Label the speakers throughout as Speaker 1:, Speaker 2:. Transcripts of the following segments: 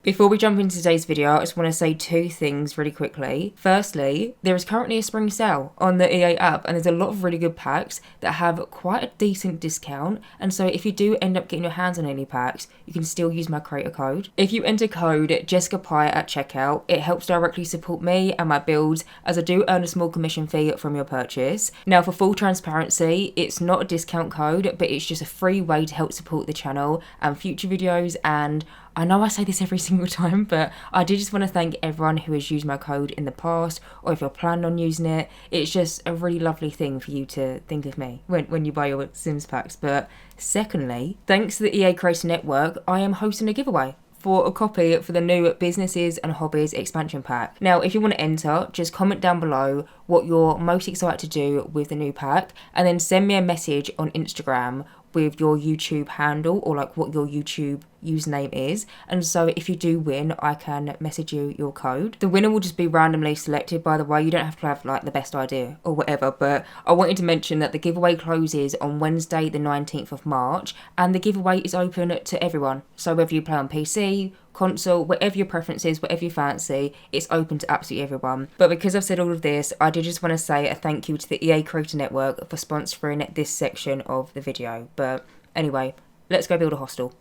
Speaker 1: Before we jump into today's video, I just want to say two things really quickly. Firstly, there is currently a spring sale on the EA app and there's a lot of really good packs that have quite a decent discount, and so if you do end up getting your hands on any packs, you can still use my creator code. If you enter code Jessicapie at checkout, it helps directly support me and my builds, as I do earn a small commission fee from your purchase. Now, for full transparency, it's not a discount code, but it's just a free way to help support the channel and future videos. And I know I say this every single time, but I do just want to thank everyone who has used my code in the past, or if you're planning on using it. It's just a really lovely thing for you to think of me when you buy your Sims packs. But secondly, thanks to the EA Creator Network, I am hosting a giveaway for a copy for the new Businesses and Hobbies expansion pack. Now, if you want to enter, just comment down below what you're most excited to do with the new pack, and then send me a message on Instagram with your YouTube handle, or like what your YouTube username is, and so if you do win, I can message you your code. The winner will just be randomly selected, by the way. You don't have to have like the best idea or whatever, but I wanted to mention that the giveaway closes on Wednesday the 19th of March, and the giveaway is open to everyone. So whether you play on PC, console, whatever your preference is, whatever you fancy, it's open to absolutely everyone. But because I've said all of this, I do just want to say a thank you to the EA Creator Network for sponsoring this section of the video. But anyway, let's go build a hostel.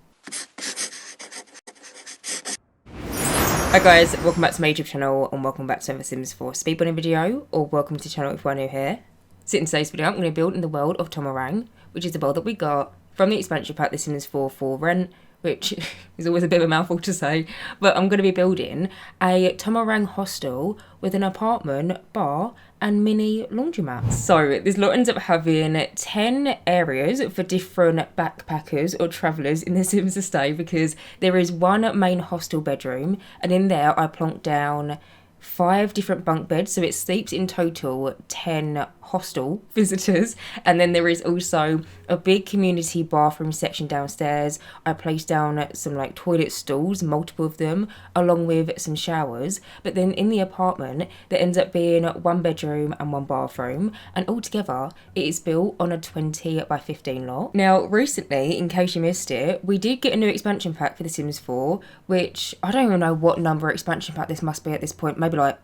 Speaker 1: Hi guys, welcome back to my YouTube channel and welcome back to another Sims 4 speedrunning video, or welcome to the channel if you are new here. So in today's video, I'm going to build in the world of Tomarang, which is the world that we got from the expansion pack The Sims 4 for Rent, which is always a bit of a mouthful to say, but I'm going to be building a Tomarang hostel with an apartment, bar and mini laundromat. So this lot ends up having 10 areas for different backpackers or travellers in the Sims to stay, because there is one main hostel bedroom, and in there I plonked down 5 different bunk beds, so it sleeps in total 10 hostel visitors. And then there is also a big community bathroom section downstairs. I placed down some like toilet stalls, multiple of them, along with some showers. But then in the apartment there ends up being 1 bedroom and 1 bathroom, and altogether it is built on a 20 by 15 lot. Now recently, in case you missed it, we did get a new expansion pack for The Sims 4, which I don't even know what number expansion pack this must be at this point, maybe like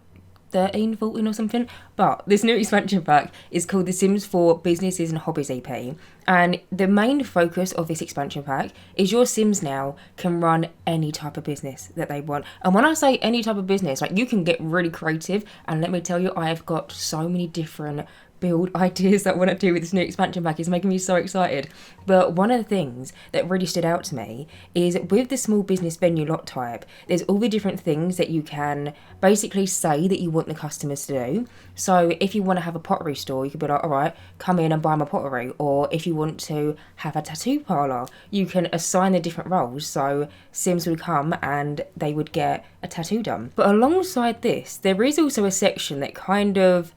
Speaker 1: 13, 14 or something. But this new expansion pack is called The Sims 4 Businesses and Hobbies EP, and the main focus of this expansion pack is your Sims now can run any type of business that they want. And when I say any type of business, like, you can get really creative, and let me tell you, I have got so many different build ideas that I want to do with this new expansion pack. Is making me so excited. But one of the things that really stood out to me is with the small business venue lot type, there's all the different things that you can basically say that you want the customers to do. So if you want to have a pottery store, you could be like, all right, come in and buy my pottery. Or if you want to have a tattoo parlour, you can assign the different roles, so Sims would come and they would get a tattoo done. But alongside this, there is also a section that kind of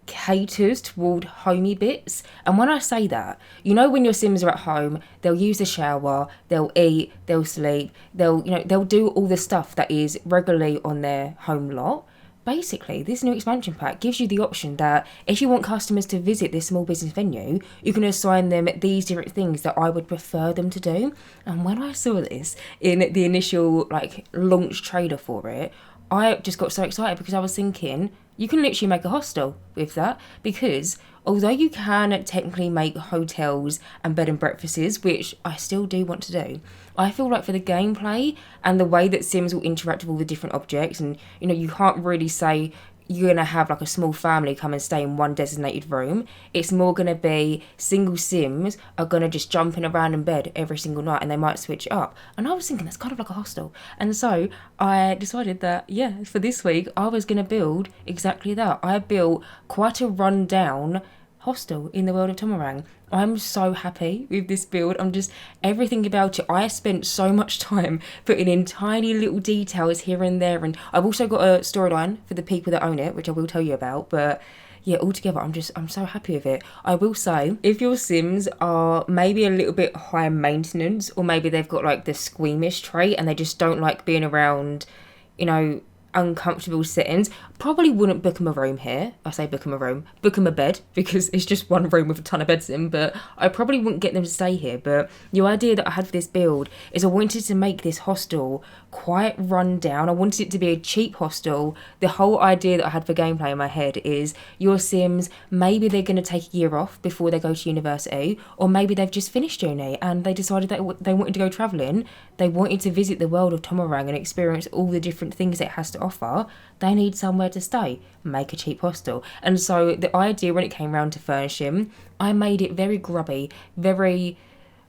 Speaker 1: caters toward homey bits. And when I say that, you know, when your Sims are at home, they'll use the shower, they'll eat, they'll sleep, they'll do all the stuff that is regularly on their home lot. Basically, this new expansion pack gives you the option that if you want customers to visit this small business venue, you can assign them these different things that I would prefer them to do. And when I saw this in the initial like launch trailer for it, I just got so excited, because I was thinking, you can literally make a hostel with that, because although you can technically make hotels and bed and breakfasts, which I still do want to do, I feel like for the gameplay and the way that Sims will interact with all the different objects, and you can't really say you're going to have like a small family come and stay in one designated room. It's more going to be single Sims are going to just jump in a random bed every single night, and they might switch it up. And I was thinking that's kind of like a hostel. And so I decided that, yeah, for this week, I was going to build exactly that. I built quite a rundown hostel in the world of Tomarang. I'm so happy with this build. Everything about it. I spent so much time putting in tiny little details here and there, and I've also got a storyline for the people that own it, which I will tell you about. But yeah, altogether, I'm so happy with it. I will say, if your Sims are maybe a little bit high maintenance, or maybe they've got like the squeamish trait and they just don't like being around, uncomfortable settings. Probably wouldn't book him a room here. I say book him a room, book him a bed, because it's just one room with a ton of beds in, but I probably wouldn't get them to stay here. But the idea that I had for this build is I wanted to make this hostel quite run down. I wanted it to be a cheap hostel. The whole idea that I had for gameplay in my head is your Sims, maybe they're going to take a year off before they go to university, or maybe they've just finished uni and they decided that they wanted to go travelling. They wanted to visit the world of Tomarang and experience all the different things it has to offer. They need somewhere to stay. Make a cheap hostel. And so the idea when it came round to furnishing, I made it very grubby, very,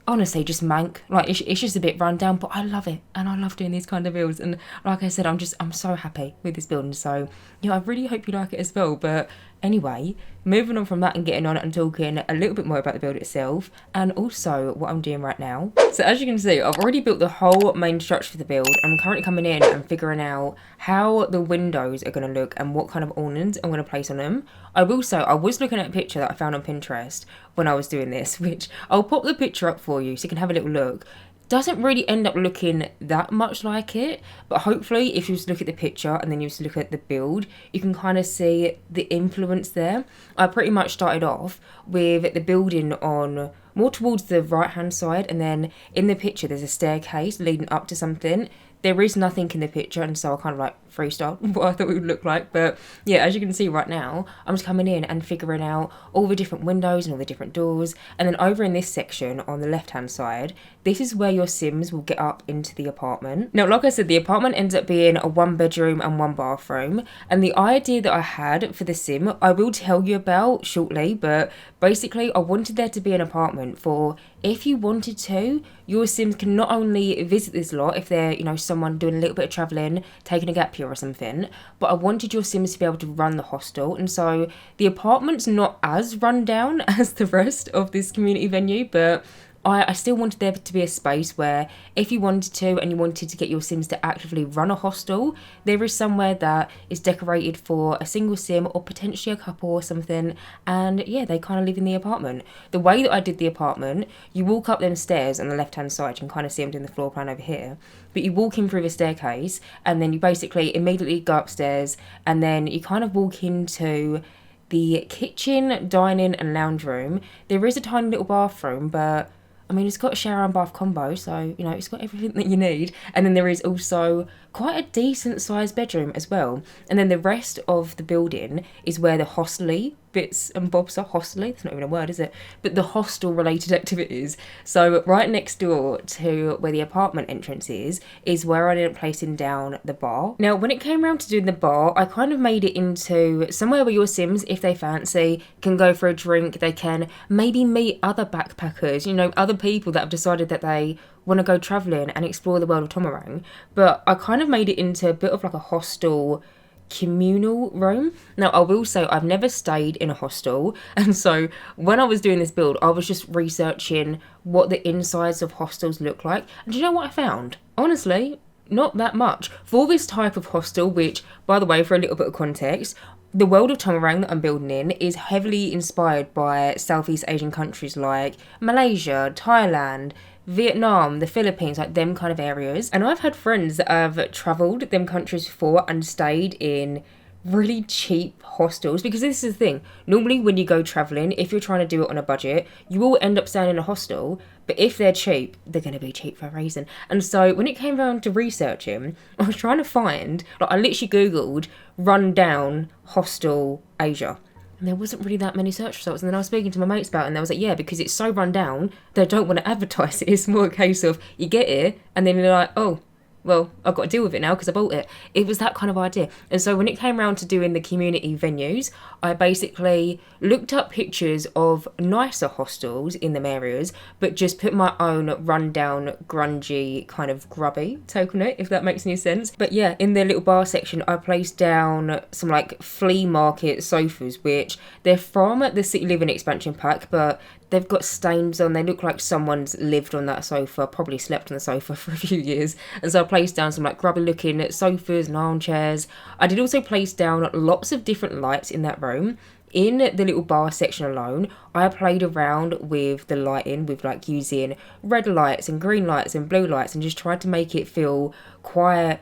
Speaker 1: honestly, just mank. Like, it's just a bit run down, but I love it, and I love doing these kind of builds. And like I said, I'm so happy with this building. So, you know, I really hope you like it as well. But anyway, moving on from that and getting on and talking a little bit more about the build itself, and also what I'm doing right now. So as you can see, I've already built the whole main structure for the build. I'm currently coming in and figuring out how the windows are going to look and what kind of ornaments I'm going to place on them. I was looking at a picture that I found on Pinterest when I was doing this, which I'll pop the picture up for you so you can have a little look. Doesn't really end up looking that much like it, but hopefully if you just look at the picture and then you just look at the build, you can kind of see the influence there. I pretty much started off with the building on more towards the right hand side, and then in the picture there's a staircase leading up to something. There is nothing in the picture, and so I kind of like freestyled what I thought it would look like. But yeah, as you can see right now, I'm just coming in and figuring out all the different windows and all the different doors. And then over in this section on the left hand side, this is where your Sims will get up into the apartment. Now, like I said, the apartment ends up being a 1 bedroom and 1 bathroom. And the idea that I had for the Sim, I will tell you about shortly, but basically I wanted there to be an apartment for, if you wanted to, your Sims can not only visit this lot if they're, you know, someone doing a little bit of travelling, taking a gap year or something, but I wanted your Sims to be able to run the hostel. And so the apartment's not as run down as the rest of this community venue, but I still wanted there to be a space where if you wanted to and you wanted to get your Sims to actively run a hostel, there is somewhere that is decorated for a single Sim or potentially a couple or something, and yeah, they kind of live in the apartment. The way that I did the apartment, you walk up them stairs on the left hand side, you can kind of see them doing the floor plan over here, but you walk in through the staircase and then you basically immediately go upstairs and then you kind of walk into the kitchen, dining and lounge room. There is a tiny little bathroom, but I mean, it's got a shower and bath combo, so, you know, it's got everything that you need. And then there is also quite a decent sized bedroom as well. And then the rest of the building is where the hostel-y bits and bobs are. Hostel-y? That's not even a word, is it? But the hostel related activities. So right next door to where the apartment entrance is where I ended up placing down the bar. Now, when it came around to doing the bar, I kind of made it into somewhere where your Sims, if they fancy, can go for a drink. They can maybe meet other backpackers, you know, other people that have decided that they want to go travelling and explore the world of Tomarang. But I kind of made it into a bit of like a hostel communal room. Now, I will say I've never stayed in a hostel, and so when I was doing this build, I was just researching what the insides of hostels look like. And do you know what I found? Honestly, not that much. For this type of hostel, which, by the way, for a little bit of context, the world of Tomarang that I'm building in is heavily inspired by Southeast Asian countries like Malaysia, Thailand, Vietnam, the Philippines, like them kind of areas. And I've had friends that have travelled them countries before and stayed in really cheap hostels, because this is the thing. Normally when you go travelling, if you're trying to do it on a budget, you will end up staying in a hostel, but if they're cheap, they're going to be cheap for a reason. And so when it came around to researching, I was trying to find, like, I literally googled rundown hostel Asia. And there wasn't really that many search results. And then I was speaking to my mates about it, and they was like, yeah, because it's so run down, they don't want to advertise it. It's more a case of you get it, and then you're like, oh, well, I've got to deal with it now because I bought it. It was that kind of idea. And so when it came around to doing the community venues, I basically looked up pictures of nicer hostels in them areas, but just put my own rundown, grungy, kind of grubby take on it, if that makes any sense. But yeah, in the little bar section, I placed down some like flea market sofas, which they're from the City Living expansion pack, but they've got stains on. They look like someone's lived on that sofa, probably slept on the sofa for a few years. And so I placed down some like grubby looking sofas and armchairs. I did also place down lots of different lights in that room. In the little bar section alone, I played around with the lighting, with like using red lights and green lights and blue lights, and just tried to make it feel quite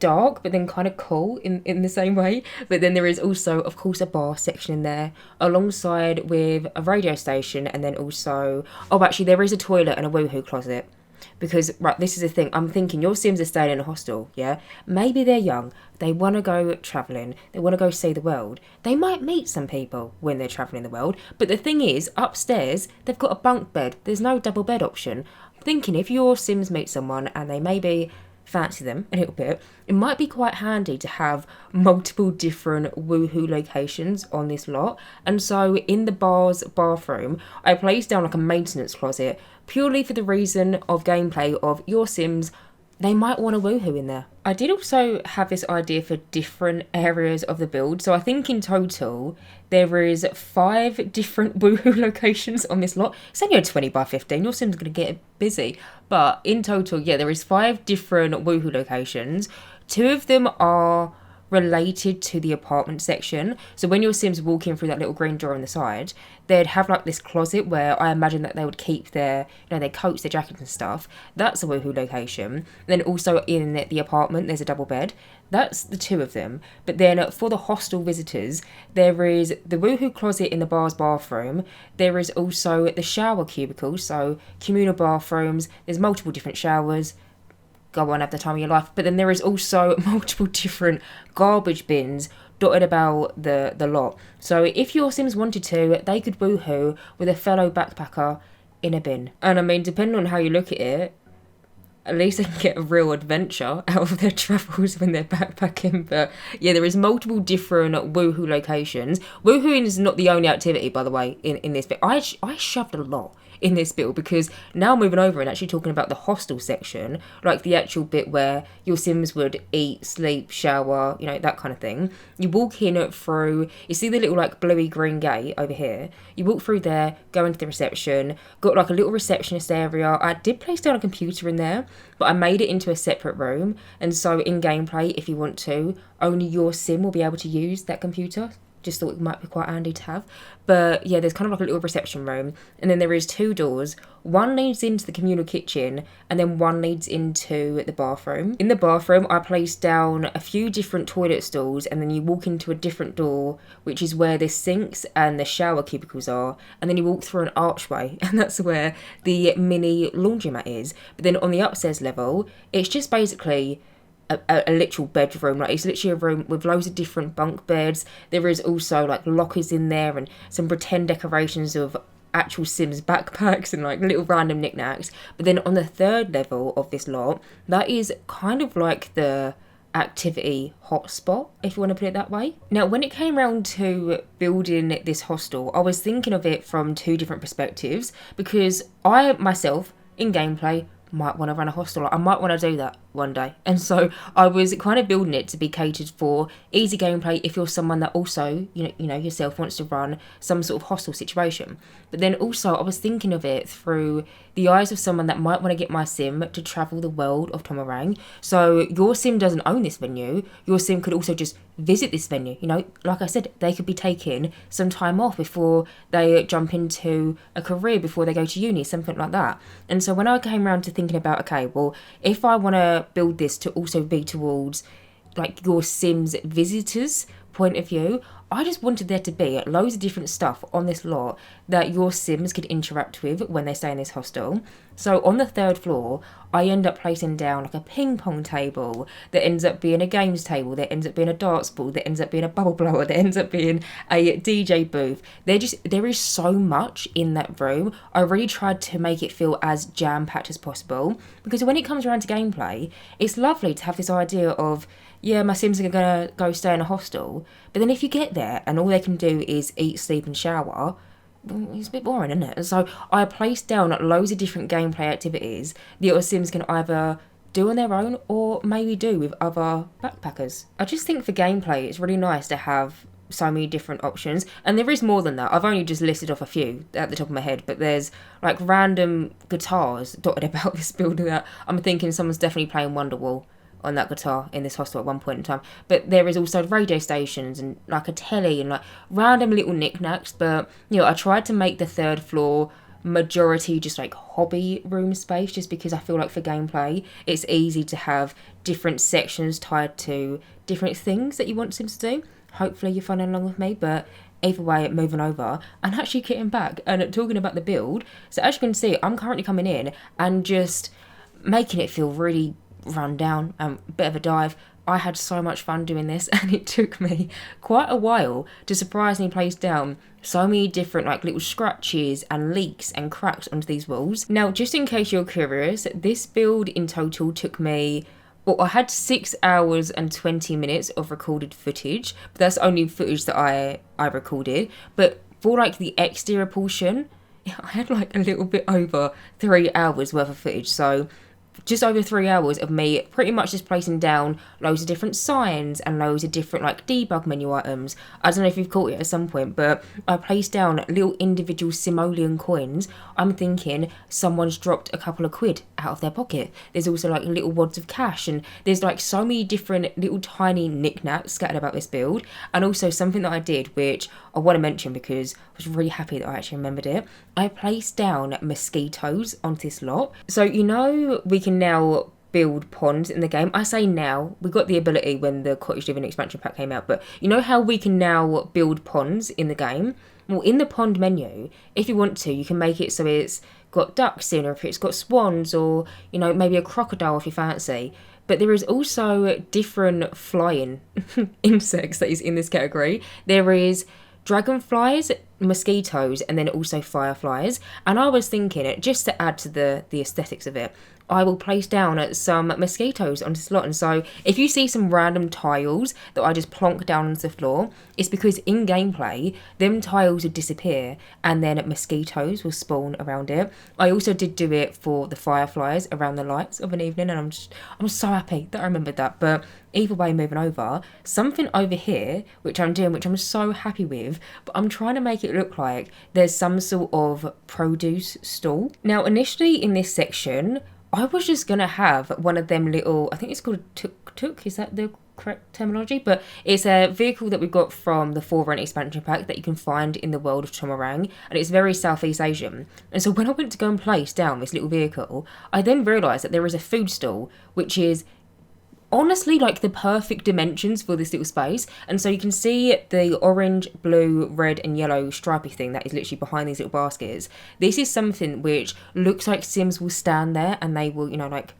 Speaker 1: dark, but then kind of cool in the same way. But then there is also, of course, a bar section in there, alongside with a radio station, and then also, oh, actually, there is a toilet and a woohoo closet. Because, right, this is the thing, I'm thinking your Sims are staying in a hostel, yeah? Maybe they're young, they want to go travelling, they want to go see the world. They might meet some people when they're travelling the world, but the thing is, upstairs, they've got a bunk bed, there's no double bed option. I'm thinking if your Sims meet someone and they maybe fancy them a little bit, it might be quite handy to have multiple different woohoo locations on this lot. And so in the bar's bathroom, I placed down like a maintenance closet purely for the reason of gameplay of your Sims. They might want a woohoo in there. I did also have this idea for different areas of the build. So I think in total, there is 5 different woohoo locations on this lot. It's only a 20 by 15. Your Sim's going to get busy. But in total, yeah, there is 5 different woohoo locations. 2 of them are related to the apartment section. So when your Sims walk in through that little green door on the side, they'd have like this closet where I imagine that they would keep their, their coats, their jackets and stuff. That's a woohoo location. And then also in the apartment, there's a double bed. That's the 2 of them. But then for the hostel visitors, there is the woohoo closet in the bar's bathroom. There is also the shower cubicle, so communal bathrooms. There's multiple different showers. Go on, have the time of your life. But then there is also multiple different garbage bins dotted about the lot. So if your Sims wanted to, they could woohoo with a fellow backpacker in a bin. And I mean, depending on how you look at it, at least they can get a real adventure out of their travels when they're backpacking. But yeah, there is multiple different woohoo locations. Woohooing is not the only activity, by the way, in this bit. I shoved a lot in this build, because now moving over and actually talking about the hostel section, like the actual bit where your Sims would eat, sleep, shower, that kind of thing. You walk in through, you see the little like bluey green gate over here. You walk through there, go into the reception, got like a little receptionist area. I did place down a computer in there, but I made it into a separate room. And so in gameplay, if you want to, only your Sim will be able to use that computer. Just thought it might be quite handy to have. But yeah, there's kind of like a little reception room, and then there is 2 doors. One leads into the communal kitchen, and then one leads into the bathroom. In the bathroom, I placed down a few different toilet stalls, and then you walk into a different door, which is where the sinks and the shower cubicles are, and then you walk through an archway, and that's where the mini laundromat is. But then on the upstairs level, it's just basically a literal bedroom. Like, it's literally a room with loads of different bunk beds. There is also like lockers in there and some pretend decorations of actual Sims backpacks and like little random knickknacks. But then on the 3rd level of this lot, that is kind of like the activity hotspot, if you want to put it that way. Now, when it came around to building this hostel, I was thinking of it from 2 different perspectives, because I myself in gameplay might want to run a hostel. I might want to do that one day. And so I was kind of building it to be catered for easy gameplay if you're someone that also, yourself wants to run some sort of hostel situation. But then also I was thinking of it through the eyes of someone that might want to get my Sim to travel the world of Tomarang. So your Sim doesn't own this venue. Your Sim could also just visit this venue. Like I said, they could be taking some time off before they jump into a career, before they go to uni, something like that. And so when I came around to thinking about, okay, well, if I want to build this to also be towards like your Sims visitors point of view, I just wanted there to be loads of different stuff on this lot that your Sims could interact with when they stay in this hostel. So on the 3rd floor, I end up placing down like a ping pong table that ends up being a games table, that ends up being a darts ball, that ends up being a bubble blower, that ends up being a DJ booth. There is so much in that room. I really tried to make it feel as jam-packed as possible, because when it comes around to gameplay, it's lovely to have this idea of, yeah, my Sims are going to go stay in a hostel, but then if you get there and all they can do is eat, sleep and shower, it's a bit boring, isn't it? And so I placed down loads of different gameplay activities that your Sims can either do on their own or maybe do with other backpackers. I just think for gameplay, it's really nice to have so many different options, and there is more than that. I've only just listed off a few at the top of my head, but there's like random guitars dotted about this build that I'm thinking someone's definitely playing Wonderwall on that guitar in this hostel at one point in time. But there is also radio stations and like a telly and like random little knickknacks. But I tried to make the 3rd floor majority just like hobby room space, just because I feel like for gameplay it's easy to have different sections tied to different things that you want Sims to do. Hopefully you're following along with me, but either way, moving over and actually getting back and talking about the build. So as you can see, I'm currently coming in and just making it feel really run down, a bit of a dive. I had so much fun doing this, and it took me quite a while to surprisingly place down so many different like little scratches and leaks and cracks onto these walls. Now, just in case you're curious, this build in total took me, well, I had 6 hours and 20 minutes of recorded footage, but that's only footage that I recorded. But for like the exterior portion, I had like a little bit over 3 hours worth of footage. So just over 3 hours of me pretty much just placing down loads of different signs and loads of different like debug menu items. I don't know if you've caught it at some point, but I placed down little individual simoleon coins. I'm thinking someone's dropped a couple of quid out of their pocket. There's also like little wads of cash, and there's like so many different little tiny knickknacks scattered about this build. And also something that I did, which I want to mention because I was really happy that I actually remembered it. I placed down mosquitoes onto this lot. So you know we can now build ponds in the game. I say now, we got the ability when the Cottage Living expansion pack came out, but you know how we can now build ponds in the game? Well, in the pond menu, if you want to, you can make it so it's got ducks in, or if it's got swans, or, you know, maybe a crocodile if you fancy. But there is also different flying insects that is in this category. There is dragonflies, mosquitoes, and then also fireflies. And I was thinking, just to add to the aesthetics of it, I will place down some mosquitoes onto the slot. And so if you see some random tiles that I just plonk down onto the floor, it's because in gameplay, them tiles would disappear and then mosquitoes will spawn around it. I also did do it for the fireflies around the lights of an evening, and I'm so happy that I remembered that. But either way, moving over, something over here, which I'm doing, which I'm so happy with, but I'm trying to make it look like there's some sort of produce stall. Now, initially in this section, I was just going to have one of them little, I think it's called a tuk-tuk, is that the correct terminology? But it's a vehicle that we got from the Forerunner expansion pack that you can find in the world of Tomarang, and it's very Southeast Asian. And so when I went to go and place down this little vehicle, I then realised that there is a food stall, which is honestly like the perfect dimensions for this little space. And so you can see the orange, blue, red and yellow stripy thing that is literally behind these little baskets. This is something which looks like Sims will stand there and they will, you know, like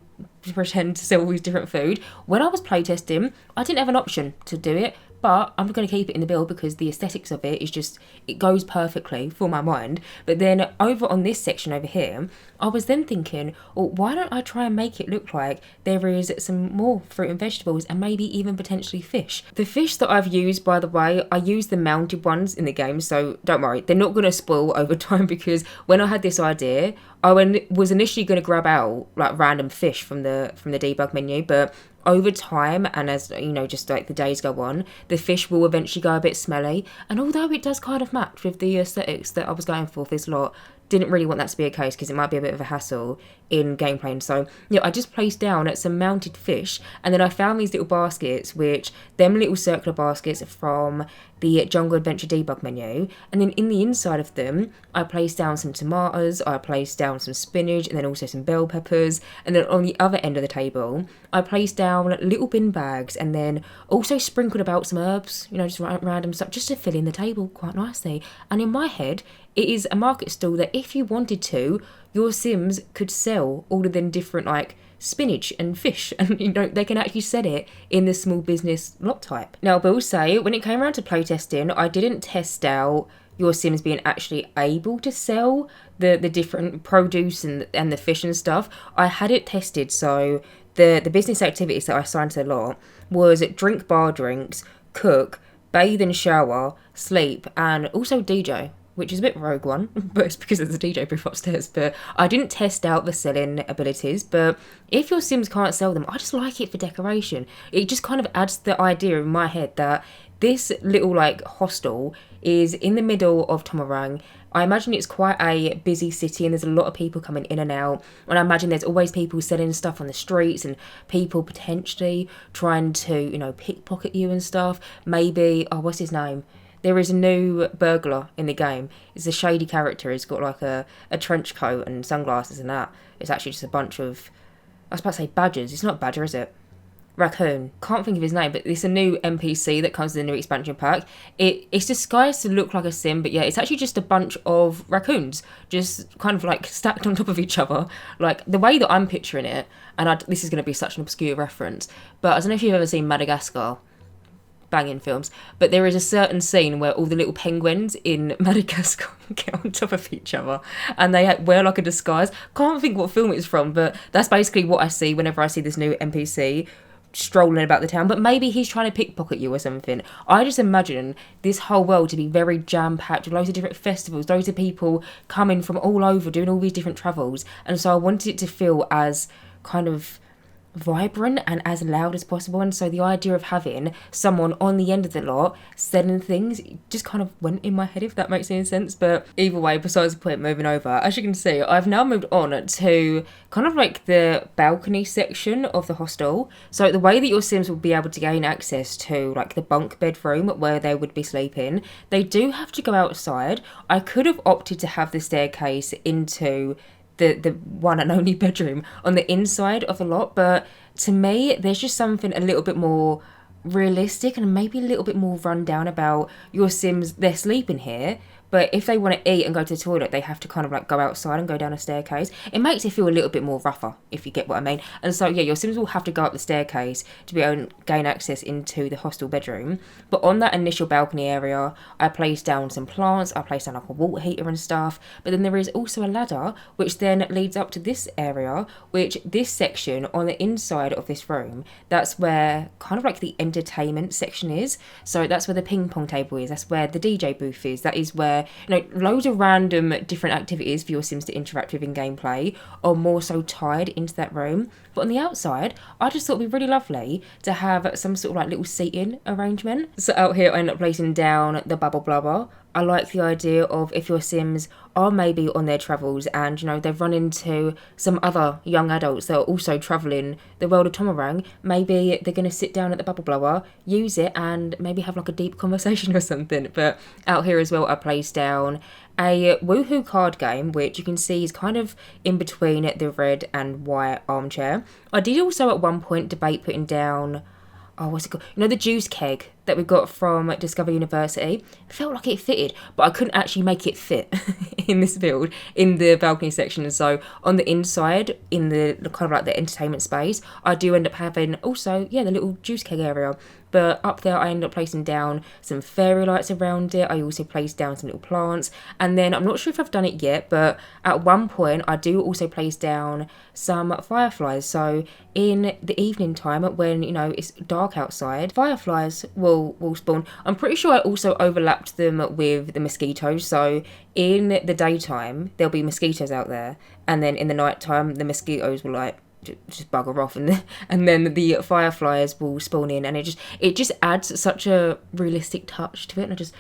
Speaker 1: pretend to sell all these different food. When I was playtesting, I didn't have an option to do it, but I'm going to keep it in the build because the aesthetics of it is just, it goes perfectly for my mind. But then over on this section over here, I was then thinking, well, why don't I try and make it look like there is some more fruit and vegetables and maybe even potentially fish. The fish that I've used, by the way, I use the mounted ones in the game, so don't worry, they're not going to spoil over time, because when I had this idea, I was initially going to grab out like random fish from the debug menu, but over time, and as you know, just like the days go on, the fish will eventually go a bit smelly. And although it does kind of match with the aesthetics that I was going for this lot, didn't really want that to be a case because it might be a bit of a hassle in gameplay. And so yeah, I just placed down some mounted fish, and then I found these little baskets, which them little circular baskets from the Jungle Adventure debug menu, and then in the inside of them I placed down some tomatoes, I placed down some spinach, and then also some bell peppers. And then on the other end of the table I placed down little bin bags, and then also sprinkled about some herbs, you know, just random stuff, just to fill in the table quite nicely. And in my head, it is a market stall that if you wanted to, your Sims could sell all of them different like spinach and fish, and you know, they can actually sell it in the small business lot type. Now, I will say, when it came around to playtesting, I didn't test out your Sims being actually able to sell the different produce and the fish and stuff. I had it tested, so the business activities that I assigned to the lot was drink bar drinks, cook, bathe and shower, sleep, and also DJ, which is a bit rogue one, but it's because there's a DJ booth upstairs. But I didn't test out the selling abilities. But if your Sims can't sell them, I just like it for decoration. It just kind of adds the idea in my head that this little like hostel is in the middle of Tomarang. I imagine it's quite a busy city and there's a lot of people coming in and out. And I imagine there's always people selling stuff on the streets and people potentially trying to, you know, pickpocket you and stuff. Maybe, oh, what's his name? there is a new burglar in the game. It's a shady character. He's got like a trench coat and sunglasses and that. It's actually just a bunch of, I was about to say badgers. It's not a badger, is it? Raccoon. Can't think of his name, but it's a new NPC that comes in the new expansion pack. It's disguised to look like a sim, but yeah, it's actually just a bunch of raccoons, just kind of like stacked on top of each other. Like the way that I'm picturing it, and this is going to be such an obscure reference, but I don't know if you've ever seen Madagascar. Banging films, but there is a certain scene where all the little penguins in Madagascar get on top of each other and they wear like a disguise. Can't think what film it's from, but that's basically what I see whenever I see this new NPC strolling about the town. But maybe he's trying to pickpocket you or something. I just imagine this whole world to be very jam-packed with loads of different festivals, loads of people coming from all over doing all these different travels, and so I wanted it to feel as kind of vibrant and as loud as possible. And so the idea of having someone on the end of the lot selling things just kind of went in my head, if that makes any sense. But either way, besides the point, moving over, as you can see, I've now moved on to kind of like the balcony section of the hostel. So the way that your Sims will be able to gain access to like the bunk bedroom where they would be sleeping, they do have to go outside. I could have opted to have the staircase into the one and only bedroom on the inside of the lot, but to me there's just something a little bit more realistic and maybe a little bit more run down about your Sims. They're sleeping here, but if they want to eat and go to the toilet, they have to kind of like go outside and go down a staircase. It makes it feel a little bit more rougher, if you get what I mean. And so yeah, your Sims will have to go up the staircase to be able to gain access into the hostel bedroom. But on that initial balcony area, I placed down some plants, I placed down like a water heater and stuff. But then there is also a ladder which then leads up to this area, which this section on the inside of this room, that's where kind of like the entertainment section is. So that's where the ping pong table is, that's where the DJ booth is, that is where, you know, loads of random different activities for your Sims to interact with in gameplay are more so tied into that room. But on the outside, I just thought it'd be really lovely to have some sort of like little seating arrangement. So out here I end up placing down the bubble blubber. I like the idea of if your Sims are maybe on their travels and, you know, they've run into some other young adults that are also travelling the world of Tomarang, maybe they're going to sit down at the bubble blower, use it and maybe have like a deep conversation or something. But out here as well, I placed down a Woohoo card game, which you can see is kind of in between the red and white armchair. I did also at one point debate putting down, oh, what's it called? You know, the juice keg that we got from Discover University. It felt like it fitted, but I couldn't actually make it fit in this build, in the balcony section. And so on the inside, in the kind of like the entertainment space, I do end up having also, yeah, the little juice keg area. But up there, I end up placing down some fairy lights around it. I also placed down some little plants. And then, I'm not sure if I've done it yet, but at one point, I do also place down some fireflies. So in the evening time, when, you know, it's dark outside, fireflies will spawn. I'm pretty sure I also overlapped them with the mosquitoes. So in the daytime, there'll be mosquitoes out there. And then in the nighttime, the mosquitoes will like just bugger off, and then the fireflies will spawn in, and it just adds such a realistic touch to it. And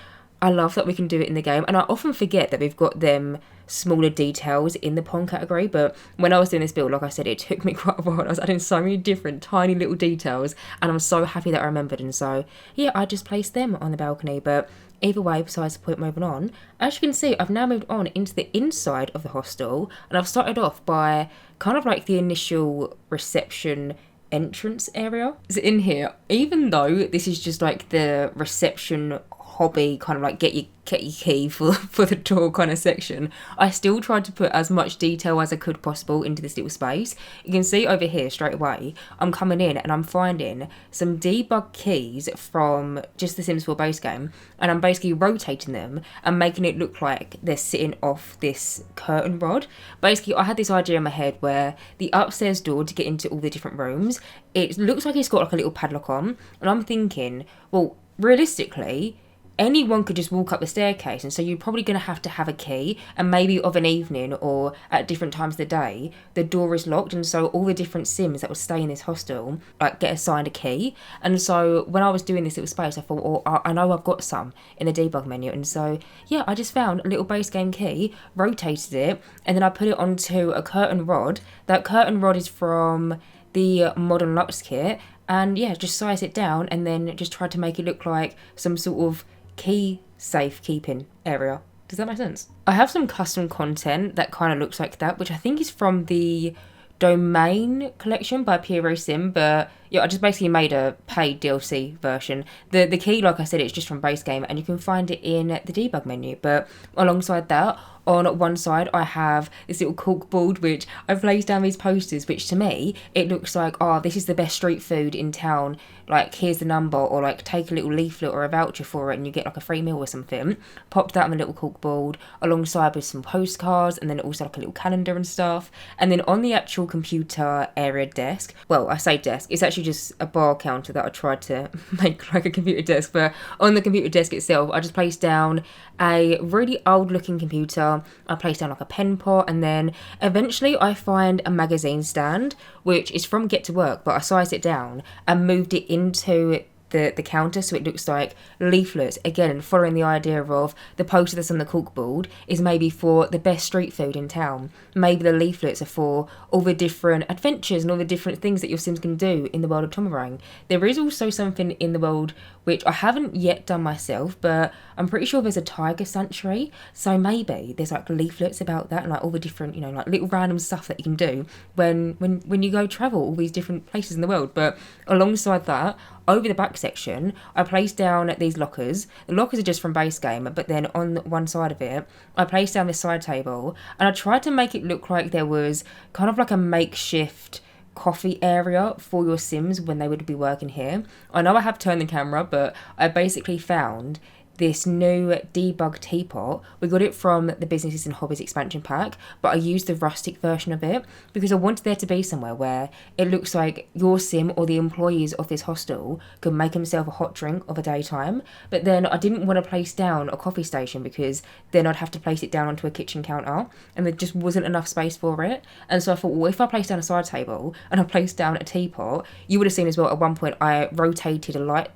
Speaker 1: I love that we can do it in the game, and I often forget that we've got them smaller details in the pond category. But when I was doing this build, like I said, it took me quite a while. I was adding so many different tiny little details, and I'm so happy that I remembered. And so yeah, I just placed them on the balcony. But either way, besides the point, moving on, as you can see, I've now moved on into the inside of the hostel, and I've started off by kind of like the initial reception entrance area. So in here, even though this is just like the reception hobby, kind of like get your key for the door kind of section, I still tried to put as much detail as I could possible into this little space. You can see over here straight away, I'm coming in and I'm finding some debug keys from just the Sims 4 base game, and I'm basically rotating them and making it look like they're sitting off this curtain rod. Basically, I had this idea in my head where the upstairs door to get into all the different rooms, it looks like it's got like a little padlock on, and I'm thinking, well, realistically, anyone could just walk up the staircase, and so you're probably going to have a key, and maybe of an evening or at different times of the day the door is locked, and so all the different Sims that would stay in this hostel like get assigned a key. And so when I was doing this little space, I thought, oh, I know I've got some in the debug menu, and so yeah, I just found a little base game key, rotated it, and then I put it onto a curtain rod. That curtain rod is from the Modern Lux kit, and yeah, just size it down and then just tried to make it look like some sort of key safekeeping area. Does that make sense? I have some custom content that kind of looks like that, which I think is from the Domain collection by Piero Sim, but yeah, I just basically made a paid DLC version. The key, like I said, it's just from base game, and you can find it in the debug menu. But alongside that, on one side, I have this little corkboard, which I've placed down these posters, which to me, it looks like, oh, this is the best street food in town. Like, here's the number, or like take a little leaflet or a voucher for it and you get like a free meal or something. Popped that on the little corkboard alongside with some postcards, and then also like a little calendar and stuff. And then on the actual computer area desk, well, I say desk, it's actually just a bar counter that I tried to make like a computer desk, but on the computer desk itself, I just placed down a really old looking computer. I placed down like a pen pot, and then eventually I find a magazine stand, which is from Get to Work, but I sized it down and moved it into the counter so it looks like leaflets. Again, following the idea of the poster that's on the corkboard is maybe for the best street food in town. Maybe the leaflets are for all the different adventures and all the different things that your Sims can do in the world of Tomarang. There is also something in the world which I haven't yet done myself, but I'm pretty sure there's a tiger sanctuary, so maybe there's like leaflets about that and like all the different, you know, like little random stuff that you can do when you go travel all these different places in the world. But alongside that, over the back section, I placed down these lockers. The lockers are just from base game, but then on one side of it, I placed down this side table, and I tried to make it look like there was kind of like a makeshift coffee area for your Sims when they would be working here. I know I have turned the camera, but I basically found this new debug teapot. We got it from the Businesses and Hobbies expansion pack, but I used the rustic version of it because I wanted there to be somewhere where it looks like your Sim or the employees of this hostel could make himself a hot drink of a daytime. But then I didn't want to place down a coffee station because then I'd have to place it down onto a kitchen counter, and there just wasn't enough space for it. And so I thought, well, if I place down a side table and I place down a teapot, you would have seen as well at one point I rotated a light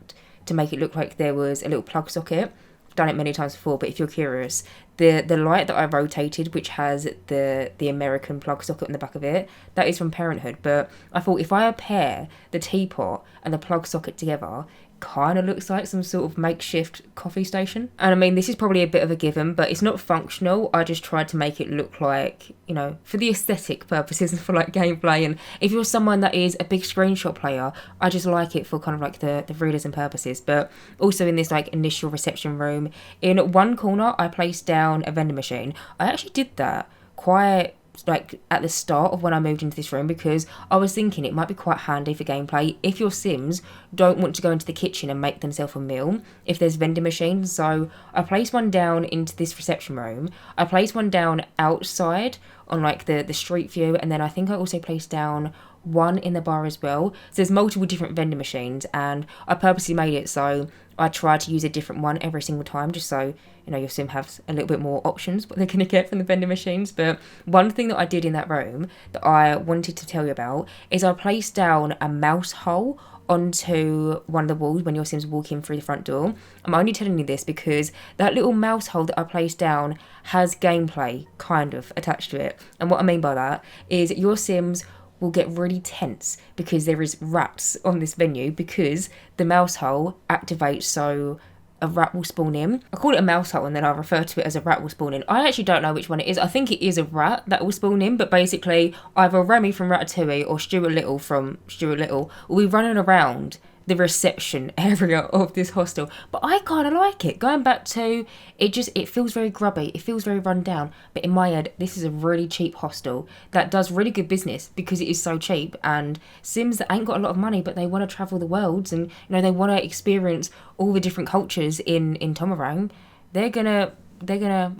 Speaker 1: to make it look like there was a little plug socket. I've done it many times before, but if you're curious, the light that I rotated, which has the American plug socket in the back of it, that is from Parenthood. But I thought if I pair the teapot and the plug socket together, kind of looks like some sort of makeshift coffee station. And I mean, this is probably a bit of a given, but it's not functional. I just tried to make it look like, you know, for the aesthetic purposes and for like gameplay. And if you're someone that is a big screenshot player, I just like it for kind of like the realism purposes. But also in this like initial reception room, in one corner I placed down a vending machine. I actually did that quite like at the start of when I moved into this room because I was thinking it might be quite handy for gameplay if your Sims don't want to go into the kitchen and make themselves a meal, if there's vending machines. So I placed one down into this reception room. I placed one down outside on like the street view, and then I think I also placed down one in the bar as well. So there's multiple different vending machines, and I purposely made it so I try to use a different one every single time, just so, you know, your Sim has a little bit more options what they're going to get from the vending machines. But one thing that I did in that room that I wanted to tell you about is I placed down a mouse hole onto one of the walls when your Sims walk in through the front door. I'm only telling you this because that little mouse hole that I placed down has gameplay kind of attached to it. And what I mean by that is your Sims will get really tense because there is rats on this venue because the mouse hole activates so a rat will spawn in. I call it a mouse hole and then I refer to it as a rat will spawn in. I actually don't know which one it is. I think it is a rat that will spawn in, but basically either Remy from Ratatouille or Stuart Little from Stuart Little will be running around the reception area of this hostel. But I kind of like it. Going back to it feels very grubby, it feels very run down, but in my head this is a really cheap hostel that does really good business because it is so cheap. And Sims that ain't got a lot of money but they want to travel the worlds and, you know, they want to experience all the different cultures in Tomarang, they're gonna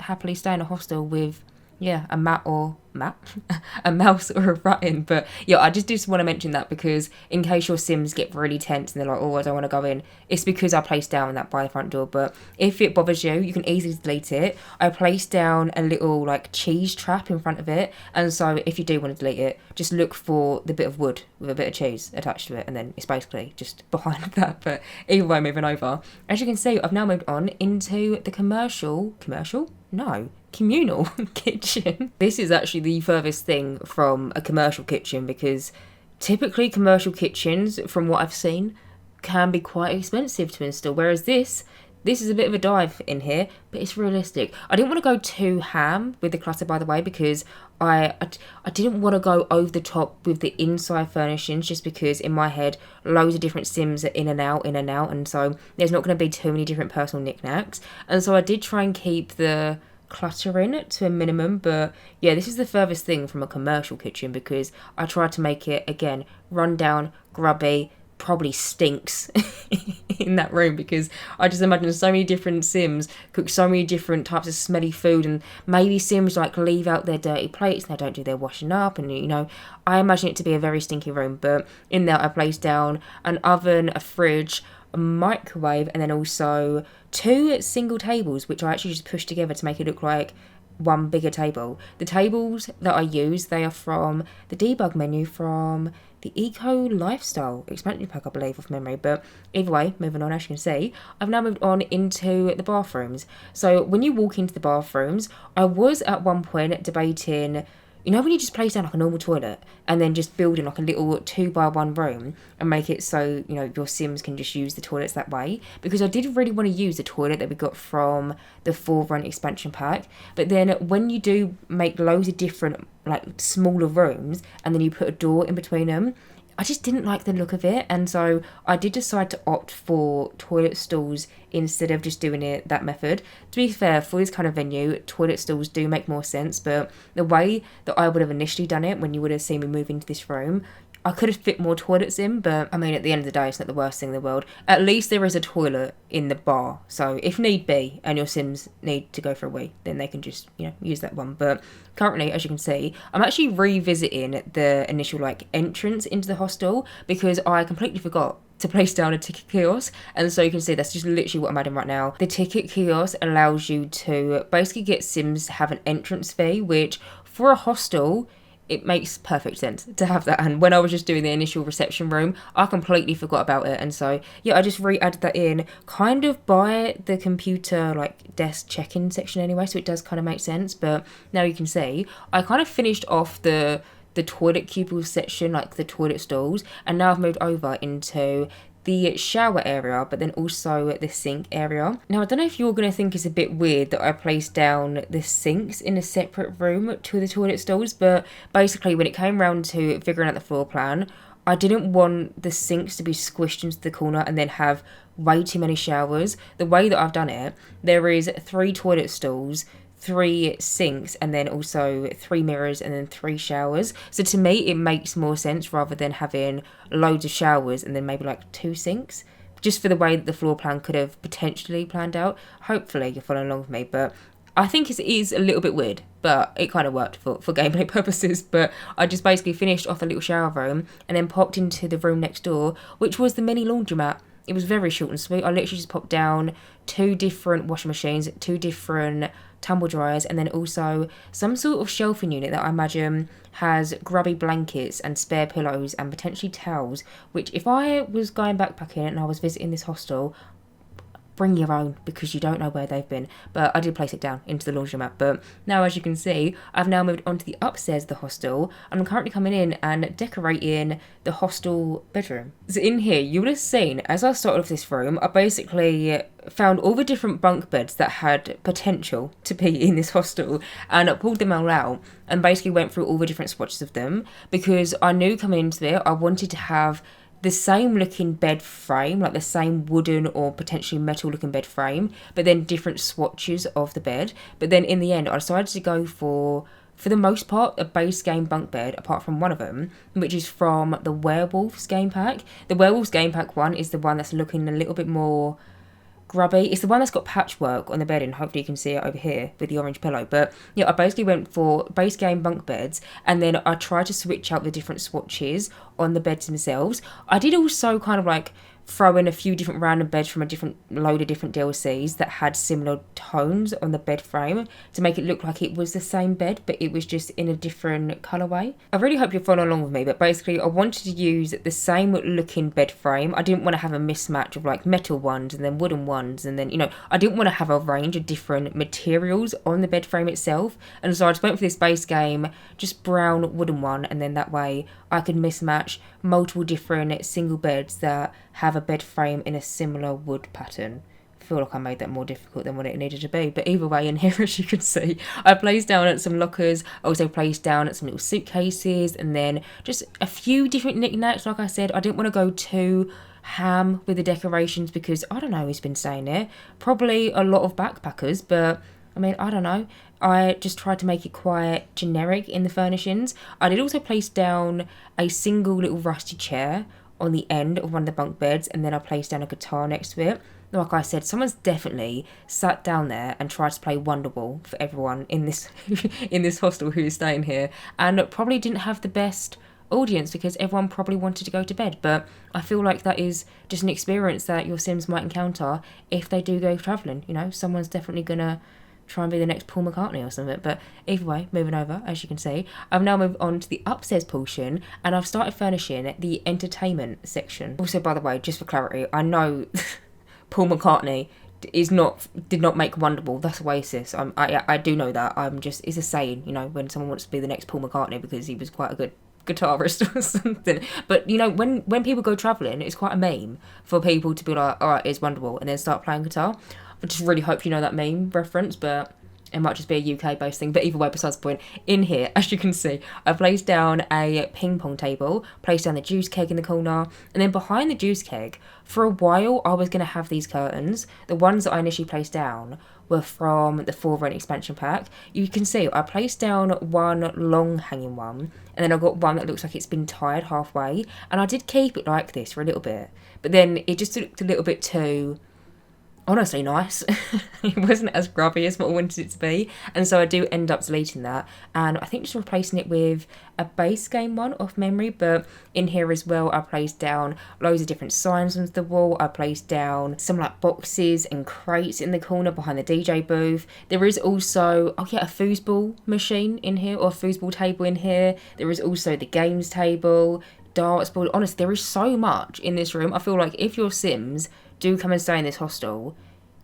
Speaker 1: happily stay in a hostel with a mouse or a rat in. But yeah, I just want to mention that because in case your Sims get really tense and they're like, oh, I don't want to go in, it's because I placed down that by the front door. But if it bothers you, you can easily delete it. I placed down a little like cheese trap in front of it, and so if you do want to delete it, just look for the bit of wood with a bit of cheese attached to it, and then it's basically just behind that. But either way, moving over, as you can see, I've now moved on into the communal kitchen. This is actually the furthest thing from a commercial kitchen because typically commercial kitchens, from what I've seen, can be quite expensive to install, whereas this This is a bit of a dive in here, but it's realistic. I didn't want to go too ham with the clutter, by the way, because I didn't want to go over the top with the inside furnishings, just because in my head, loads of different Sims are in and out, and so there's not going to be too many different personal knickknacks. And so I did try and keep the clutter in to a minimum, but yeah, this is the furthest thing from a commercial kitchen, because I tried to make it, again, run down, grubby, probably stinks in that room, because I just imagine so many different Sims cook so many different types of smelly food, and maybe Sims like leave out their dirty plates and they don't do their washing up, and you know, I imagine it to be a very stinky room. But in there I placed down an oven, a fridge, a microwave, and then also 2 single tables, which I actually just pushed together to make it look like one bigger table. The tables that I use, they are from the debug menu from the Eco Lifestyle expansion pack, I believe, off memory. But either way, moving on, as you can see, I've now moved on into the bathrooms. So when you walk into the bathrooms, I was at one point debating, you know, when you just place down like a normal toilet and then just build in like a little 2x1 room and make it so, you know, your Sims can just use the toilets that way. Because I did really want to use the toilet that we got from the 4-run expansion pack. But then when you do make loads of different like smaller rooms and then you put a door in between them, I just didn't like the look of it, and so I did decide to opt for toilet stalls instead of just doing it that method. To be fair, for this kind of venue, toilet stalls do make more sense, but the way that I would have initially done it when you would have seen me move into this room, I could have fit more toilets in, but I mean, at the end of the day, it's not the worst thing in the world. At least there is a toilet in the bar, so if need be, and your Sims need to go for a wee, then they can just, you know, use that one. But currently, as you can see, I'm actually revisiting the initial, like, entrance into the hostel, because I completely forgot to place down a ticket kiosk, and so you can see that's just literally what I'm adding right now. The ticket kiosk allows you to basically get Sims to have an entrance fee, which for a hostel, it makes perfect sense to have that. And when I was just doing the initial reception room, I completely forgot about it. And so, yeah, I just re-added that in kind of by the computer, like, desk check-in section anyway. So it does kind of make sense. But now you can see, I kind of finished off the toilet cubicle section, like the toilet stalls. And now I've moved over into the shower area, but then also the sink area. Now, I don't know if you're going to think it's a bit weird that I placed down the sinks in a separate room to the toilet stalls, but basically when it came around to figuring out the floor plan, I didn't want the sinks to be squished into the corner and then have way too many showers. The way that I've done it, there is 3 toilet stalls, 3 sinks, and then also 3 mirrors and then 3 showers. So to me, it makes more sense rather than having loads of showers and then maybe like 2 sinks, just for the way that the floor plan could have potentially planned out. Hopefully you're following along with me, but I think it is a little bit weird, but it kind of worked for gameplay purposes. But I just basically finished off the little shower room and then popped into the room next door, which was the mini laundromat. It was very short and sweet. I literally just popped down 2 different washing machines, 2 different tumble dryers, and then also some sort of shelving unit that I imagine has grubby blankets and spare pillows and potentially towels, which if I was going backpacking and I was visiting this hostel, bring your own, because you don't know where they've been. But I did place it down into the laundromat. But now, as you can see, I've now moved on to the upstairs of the hostel, and I'm currently coming in and decorating the hostel bedroom. So in here, you would have seen, as I started off this room, I basically found all the different bunk beds that had potential to be in this hostel, and I pulled them all out and basically went through all the different swatches of them, because I knew coming into there I wanted to have the same looking bed frame, like the same wooden or potentially metal looking bed frame, but then different swatches of the bed. But then in the end, I decided to go for the most part, a base game bunk bed, apart from one of them, which is from the Werewolves game pack. The Werewolves game pack one is the one that's looking a little bit more grubby. It's the one that's got patchwork on the bed, and hopefully you can see it over here with the orange pillow. But yeah, I basically went for base game bunk beds, and then I tried to switch out the different swatches on the beds themselves. I did also kind of like throw in a few different random beds from a different load of different DLCs that had similar tones on the bed frame to make it look like it was the same bed, but it was just in a different colourway. I really hope you're following along with me, but basically I wanted to use the same looking bed frame. I didn't want to have a mismatch of like metal ones and then wooden ones, and then, you know, I didn't want to have a range of different materials on the bed frame itself, and so I just went for this base game, just brown wooden one, and then that way I could mismatch multiple different single beds that have a bed frame in a similar wood pattern. feel like I made that more difficult than what it needed to be. But either way, in here, as you can see, I placed down at some lockers. I also placed down at some little suitcases, and then just a few different knickknacks. Like I said, I didn't want to go too ham with the decorations because I don't know who's been staying there. Probably a lot of backpackers, but I mean, I don't know. I just tried to make it quite generic in the furnishings. I did also place down a single little rusty chair on the end of one of the bunk beds, and then I placed down a guitar next to it. Like I said, someone's definitely sat down there and tried to play Wonderwall for everyone in this in this hostel who is staying here, and probably didn't have the best audience because everyone probably wanted to go to bed. But I feel like that is just an experience that your Sims might encounter if they do go travelling. You know, someone's definitely gonna try and be the next Paul McCartney or something. But either way, moving over, as you can see, I've now moved on to the upstairs portion, and I've started furnishing the entertainment section. Also, by the way, just for clarity, I know Paul McCartney did not make Wonderwall. That's Oasis. I do know that. It's a saying, you know, when someone wants to be the next Paul McCartney because he was quite a good guitarist or something. But you know, when people go travelling, it's quite a meme for people to be like, all right, here's Wonderwall, and then start playing guitar. I just really hope you know that meme reference, but it might just be a UK based thing. But either way, besides the point, in here, as you can see, I placed down a ping pong table, placed down the juice keg in the corner, and then behind the juice keg, for a while I was going to have these curtains. The ones that I initially placed down were from the For Rent expansion pack. You can see I placed down one long hanging one, and then I got one that looks like it's been tied halfway, and I did keep it like this for a little bit, but then it just looked a little bit too, honestly, nice. It wasn't as grubby as what I wanted it to be, and so I do end up deleting that, and I think just replacing it with a base game one off memory. But in here as well, I placed down loads of different signs onto the wall. I placed down some like boxes and crates in the corner behind the DJ booth. There is also a foosball machine in here, or a foosball table in here. There is also the games table, darts board. Honestly, there is so much in this room. I feel like if your Sims do come and stay in this hostel,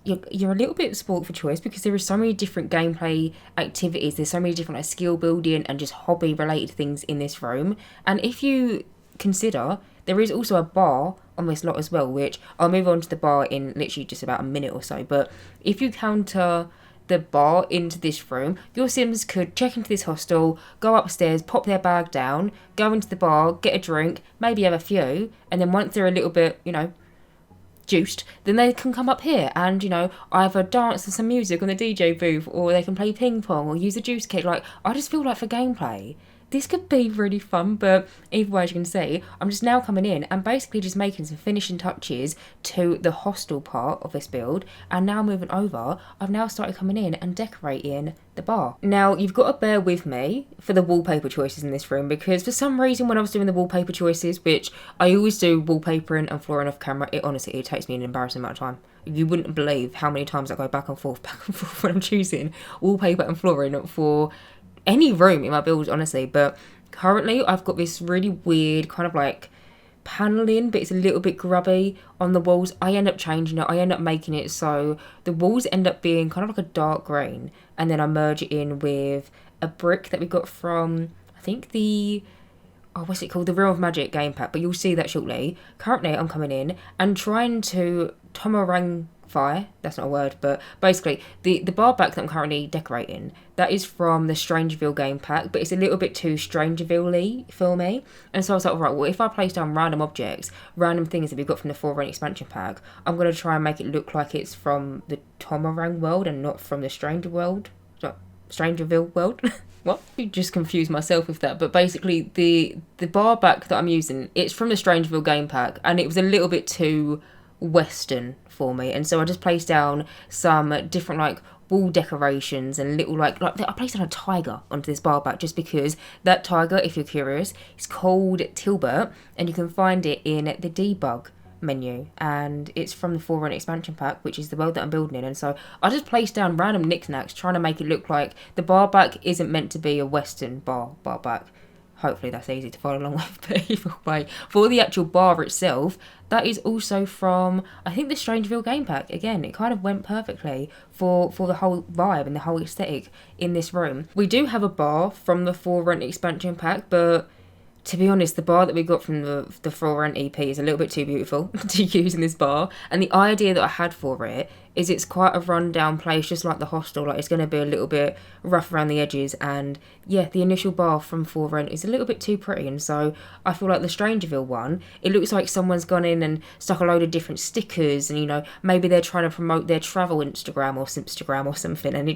Speaker 1: you're a little bit spoilt for choice because there are so many different gameplay activities. There's so many different like skill building and just hobby related things in this room. And if you consider, there is also a bar on this lot as well, which I'll move on to the bar in literally just about a minute or so. But if you counter the bar into this room, your Sims could check into this hostel, go upstairs, pop their bag down, go into the bar, get a drink, maybe have a few, and then once they're a little bit, you know, juiced, then they can come up here and, you know, either dance to some music on the DJ booth, or they can play ping pong or use a juice kit. Like, I just feel like for gameplay, this could be really fun. But either way, as you can see, I'm just now coming in and basically just making some finishing touches to the hostel part of this build. And now moving over, I've now started coming in and decorating the bar. Now, you've got to bear with me for the wallpaper choices in this room, because for some reason when I was doing the wallpaper choices, which I always do wallpapering and flooring off camera, it takes me an embarrassing amount of time. You wouldn't believe how many times I go back and forth when I'm choosing wallpaper and flooring for any room in my build, honestly. But currently I've got this really weird kind of like paneling, but it's a little bit grubby on the walls. I end up changing it. I end up making it so the walls end up being kind of like a dark green, and then I merge it in with a brick that we got from, I think, the what's it called, the Realm of Magic game pack, but you'll see that shortly. Currently I'm coming in and trying to Tomarang, that's not a word, but basically the bar back that I'm currently decorating, that is from the StrangerVille game pack, but it's a little bit too StrangerVille-y for me. And so I was like, right, well, if I place down random objects, random things that we've got from the For Rent expansion pack, I'm going to try and make it look like it's from the Tomarang world and not from the StrangerVille world. What? You just confused myself with that. But basically the bar back that I'm using, it's from the StrangerVille game pack, and it was a little bit too Western for me, and so I just placed down some different like wall decorations and little like I placed down a tiger onto this bar back, just because that tiger, if you're curious, is called Tilbert, and you can find it in the debug menu, and it's from the For Rent expansion pack, which is the world that I'm building in. And so I just placed down random knickknacks trying to make it look like the bar back isn't meant to be a Western bar back. Hopefully that's easy to follow along with. But either way, for the actual bar itself, that is also from, I think, the StrangerVille game pack. Again, it kind of went perfectly for the whole vibe and the whole aesthetic in this room. We do have a bar from the For Rent expansion pack, but to be honest, the bar that we got from the For Rent EP is a little bit too beautiful to use in this bar. And the idea that I had for it is it's quite a rundown place, just like the hostel. Like, it's going to be a little bit rough around the edges, and yeah, the initial bar from For Rent is a little bit too pretty. And so I feel like the StrangerVille one, it looks like someone's gone in and stuck a load of different stickers, and maybe they're trying to promote their travel Instagram or Simpstagram or something, and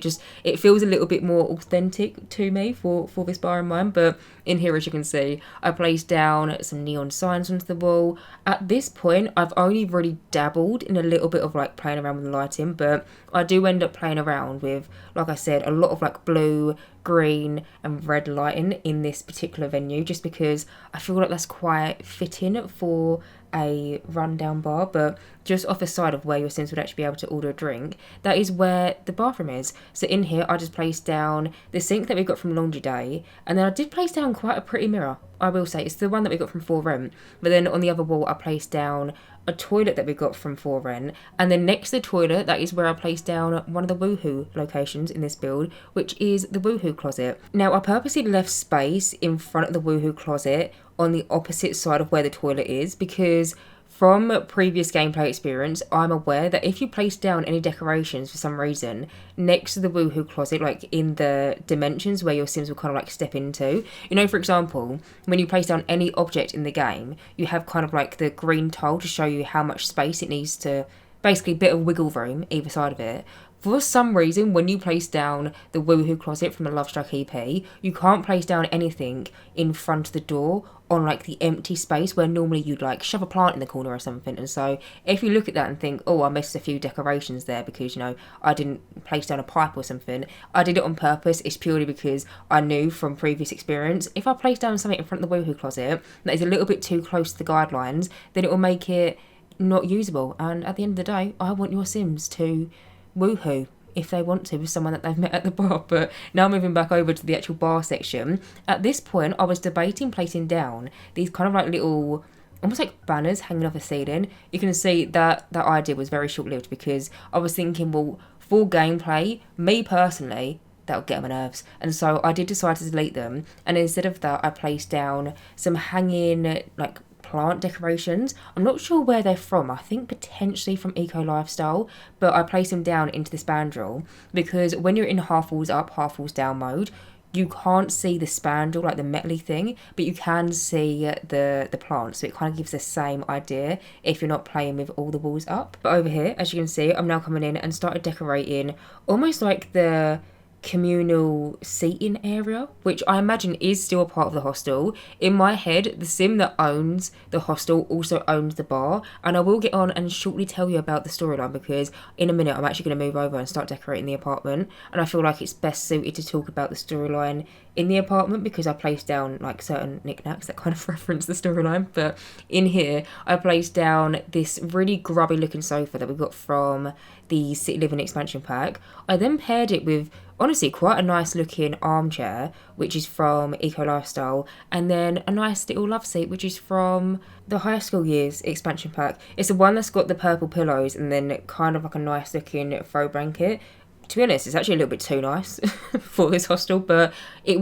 Speaker 1: it feels a little bit more authentic to me for this bar in mind. But in here, as you can see, I placed down some neon signs onto the wall. At this point, I've only really dabbled in a little bit of like playing around with the lighting, but I do end up playing around with, like I said, a lot of like blue, green and red lighting in this particular venue, just because I feel like that's quite fitting for a rundown bar. But just off the side of where your Sims would actually be able to order a drink, that is where the bathroom is. So in here, I just placed down the sink that we got from Laundry Day, and then I did place down quite a pretty mirror, I will say. It's the one that we got from For Rent, but then on the other wall I placed down a toilet that we got from For Rent, and then next to the toilet, that is where I placed down one of the Woohoo locations in this build, which is the Woohoo closet. Now, I purposely left space in front of the Woohoo closet on the opposite side of where the toilet is, because from previous gameplay experience, I'm aware that if you place down any decorations for some reason next to the Woohoo closet, like in the dimensions where your Sims will kind of like step into, for example, when you place down any object in the game, you have kind of like the green tile to show you how much space it needs to, basically a bit of wiggle room either side of it. For some reason, when you place down the Woohoo closet from the Lovestruck EP, you can't place down anything in front of the door on like the empty space where normally you'd like shove a plant in the corner or something. And so if you look at that and think, oh, I missed a few decorations there because, I didn't place down a pipe or something, I did it on purpose. It's purely because I knew from previous experience, if I place down something in front of the Woohoo closet that is a little bit too close to the guidelines, then it will make it not usable. And at the end of the day, I want your Sims to woohoo if they want to with someone that they've met at the bar. But now moving back over to the actual bar section, at this point I was debating placing down these kind of like little, almost like banners hanging off the ceiling. You can see that idea was very short-lived, because I was thinking, well, for gameplay, me personally, that'll get on my nerves, and so I did decide to delete them, and instead of that I placed down some hanging like plant decorations. I'm not sure where they're from. I think potentially from Eco Lifestyle, but I placed them down into this spandrel because when you're in half walls up, half walls down mode, you can't see the spandrel, like the metally thing, but you can see the plants, so it kind of gives the same idea if you're not playing with all the walls up. But over here, as you can see, I'm now coming in and started decorating almost like the communal seating area, which I imagine is still a part of the hostel. In my head, the Sim that owns the hostel also owns the bar, and I will get on and shortly tell you about the storyline, because in a minute I'm actually going to move over and start decorating the apartment, and I feel like it's best suited to talk about the storyline in the apartment because I placed down like certain knickknacks that kind of reference the storyline. But in here I placed down this really grubby looking sofa that we got from the City Living expansion pack. I then paired it with honestly quite a nice looking armchair, which is from Eco Lifestyle, and then a nice little love seat, which is from the High School Years expansion pack. It's the one that's got the purple pillows and then kind of like a nice looking throw blanket. To be honest, it's actually a little bit too nice for this hostel, but it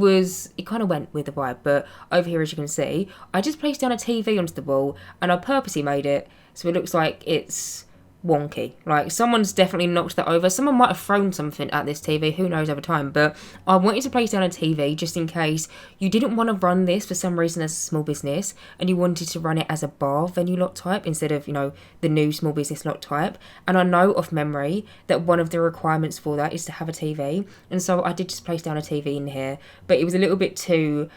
Speaker 1: kind of went with the vibe. But over here, as you can see, I just placed down a TV onto the wall, and I purposely made it so it looks like it's wonky. Like someone's definitely knocked that over. Someone might have thrown something at this TV, who knows, over time. But I wanted to place down a TV just in case you didn't want to run this for some reason as a small business and you wanted to run it as a bar venue lot type instead of, the new small business lot type. And I know off memory that one of the requirements for that is to have a TV, and so I did just place down a TV in here, but it was a little bit too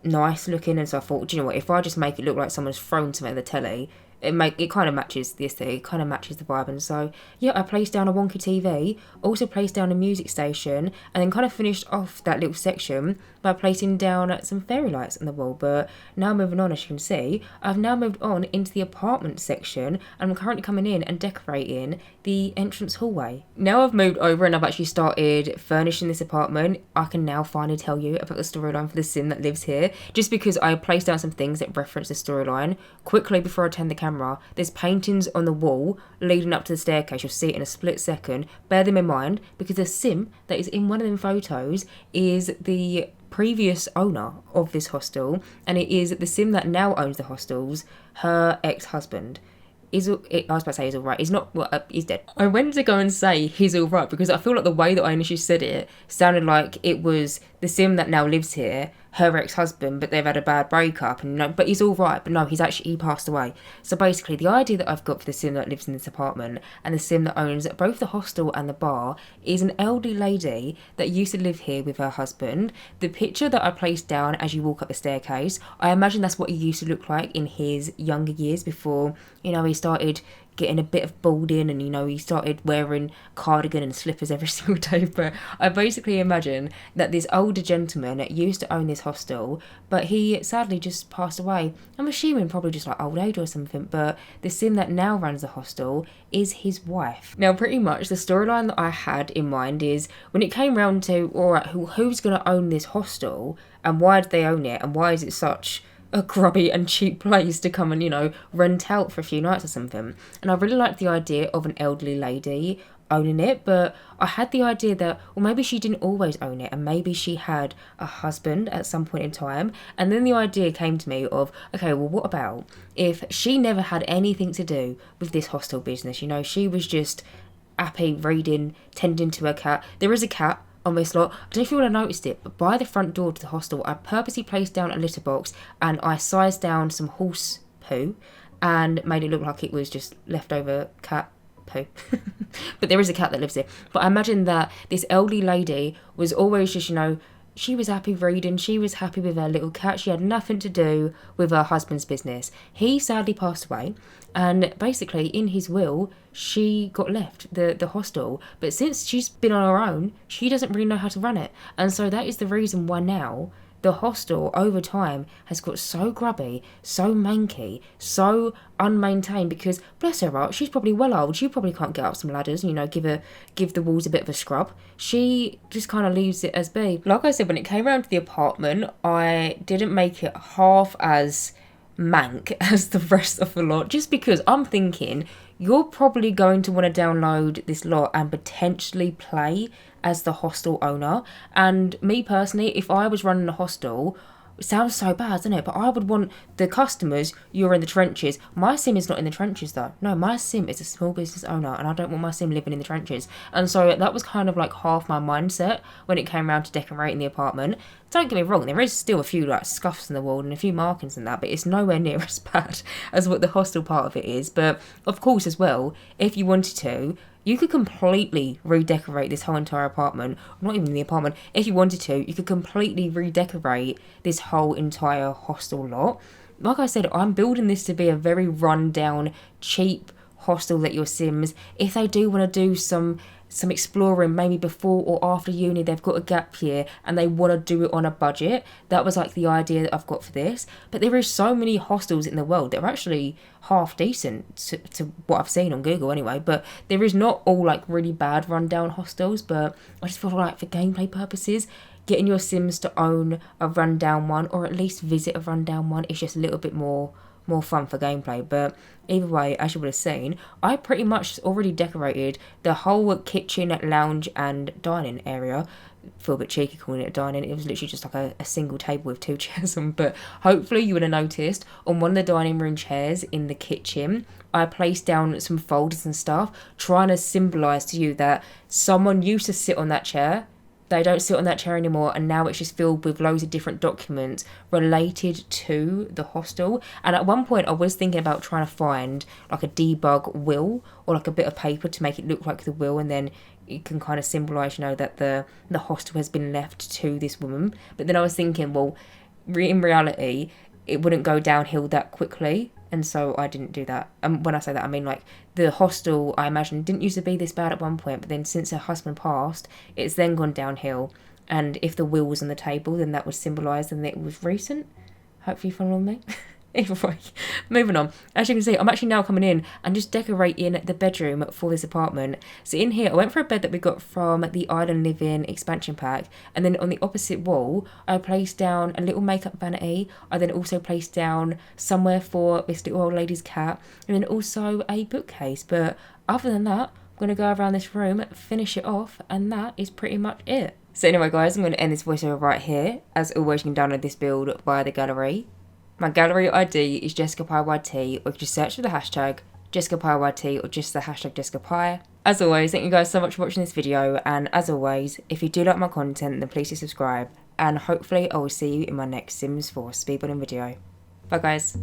Speaker 1: nice looking, and so I thought, do you know what, if I just make it look like someone's thrown something at the telly, it kind of matches the aesthetic, it kind of matches the vibe. And so yeah, I placed down a wonky TV, also placed down a music station, and then kind of finished off that little section by placing down some fairy lights on the wall. But now moving on, as you can see, I've now moved on into the apartment section, and I'm currently coming in and decorating the entrance hallway. Now I've moved over and I've actually started furnishing this apartment, I can now finally tell you about the storyline for the Sim that lives here, just because I placed down some things that reference the storyline. Quickly, before I turn the camera, there's paintings on the wall leading up to the staircase. You'll see it in a split second. Bear them in mind, because the Sim that is in one of them photos is the previous owner of this hostel, and it is the Sim that now owns the hostels, her ex-husband. I was about to say he's all right. He's not. Well, he's dead. I went to go and say he's all right because I feel like the way that I initially said it sounded like it was the sim that now lives here, her ex-husband, but they've had a bad breakup, and no, but he's all right. But no, he passed away. So basically, the idea that I've got for the sim that lives in this apartment and the sim that owns both the hostel and the bar is an elderly lady that used to live here with her husband. The picture that I placed down as you walk up the staircase, I imagine that's what he used to look like in his younger years before, you know, he started getting a bit of balding and, you know, he started wearing cardigan and slippers every single day. But I basically imagine that this older gentleman used to own this hostel, but he sadly just passed away. I'm assuming probably just like old age or something, but the sim that now runs the hostel is his wife. Now, pretty much the storyline that I had in mind is when it came round to, all right, who's going to own this hostel and why did they own it and why is it such a grubby and cheap place to come and, you know, rent out for a few nights or something. And I really liked the idea of an elderly lady owning it, but I had the idea that, well, maybe she didn't always own it and maybe she had a husband at some point in time. And then the idea came to me of, okay, well, what about if she never had anything to do with this hostel business? You know, she was just happy reading, tending to her cat. There is a cat on this lot. I don't know if you would have noticed it, but by the front door to the hostel, I purposely placed down a litter box and I sized down some horse poo and made it look like it was just leftover cat poo. But there is a cat that lives there. But I imagine that this elderly lady was always just, you know, she was happy reading, she was happy with her little cat, she had nothing to do with her husband's business. He sadly passed away, and basically in his will, she got left the hostel, but since she's been on her own, she doesn't really know how to run it. And so that is the reason why now the hostel over time has got so grubby, so manky, so unmaintained, because bless her heart, she's probably well old. She probably can't get up some ladders, you know, give the walls a bit of a scrub. She just kind of leaves it as be. Like I said, when it came around to the apartment, I didn't make it half as mank as the rest of the lot, just because I'm thinking you're probably going to want to download this lot and potentially play as the hostel owner. And me personally, if I was running a hostel, it sounds so bad, doesn't it? But I would want the customers, you're in the trenches. My sim is not in the trenches though. No, my sim is a small business owner and I don't want my sim living in the trenches. And so that was kind of like half my mindset when it came around to decorating the apartment. Don't get me wrong, there is still a few like scuffs in the wall and a few markings and that, but it's nowhere near as bad as what the hostel part of it is. But of course as well, if you wanted to, you could completely redecorate this whole entire apartment. Not even the apartment. If you wanted to, you could completely redecorate this whole entire hostel lot. Like I said, I'm building this to be a very run-down, cheap hostel that your sims, if they do want to do some exploring maybe before or after uni, they've got a gap year and they want to do it on a budget. That was like the idea that I've got for this. But there is so many hostels in the world that are actually half decent to what I've seen on Google anyway. But there is not all like really bad rundown hostels, but I just feel like for gameplay purposes, getting your sims to own a rundown one or at least visit a rundown one is just a little bit more fun for gameplay. But either way, as you would have seen, I pretty much already decorated the whole kitchen, lounge and dining area. Feel a bit cheeky calling it a dining. It was literally just like a single table with 2 chairs on, but hopefully you would have noticed on one of the dining room chairs in the kitchen, I placed down some folders and stuff, trying to symbolise to you that someone used to sit on that chair. They don't sit on that chair anymore, and now it's just filled with loads of different documents related to the hostel. And at one point I was thinking about trying to find like a debug will or like a bit of paper to make it look like the will, and then it can kind of symbolise, you know, that the hostel has been left to this woman. But then I was thinking, well, in reality it wouldn't go downhill that quickly, and so I didn't do that. And when I say that, I mean like the hostel, I imagine, didn't used to be this bad at one point, but then since her husband passed, it's then gone downhill. And if the will was on the table, then that would symbolise that it was recent. Hopefully you follow me. Either way, moving on. As you can see, I'm actually now coming in and just decorating the bedroom for this apartment. So in here, I went for a bed that we got from the Island Living expansion pack, and then on the opposite wall, I placed down a little makeup vanity. I then also placed down somewhere for this little old lady's cat, and then also a bookcase. But other than that, I'm going to go around this room, finish it off, and that is pretty much it. So anyway guys, I'm going to end this voiceover right here. As always, you can download this build via the gallery. My gallery ID is Jessicapie YT, or you can just search for the hashtag JessicapieYT or just the hashtag Jessicapie. As always, thank you guys so much for watching this video, and as always, if you do like my content, then please do subscribe, and hopefully I will see you in my next Sims 4 speedrunning video. Bye guys.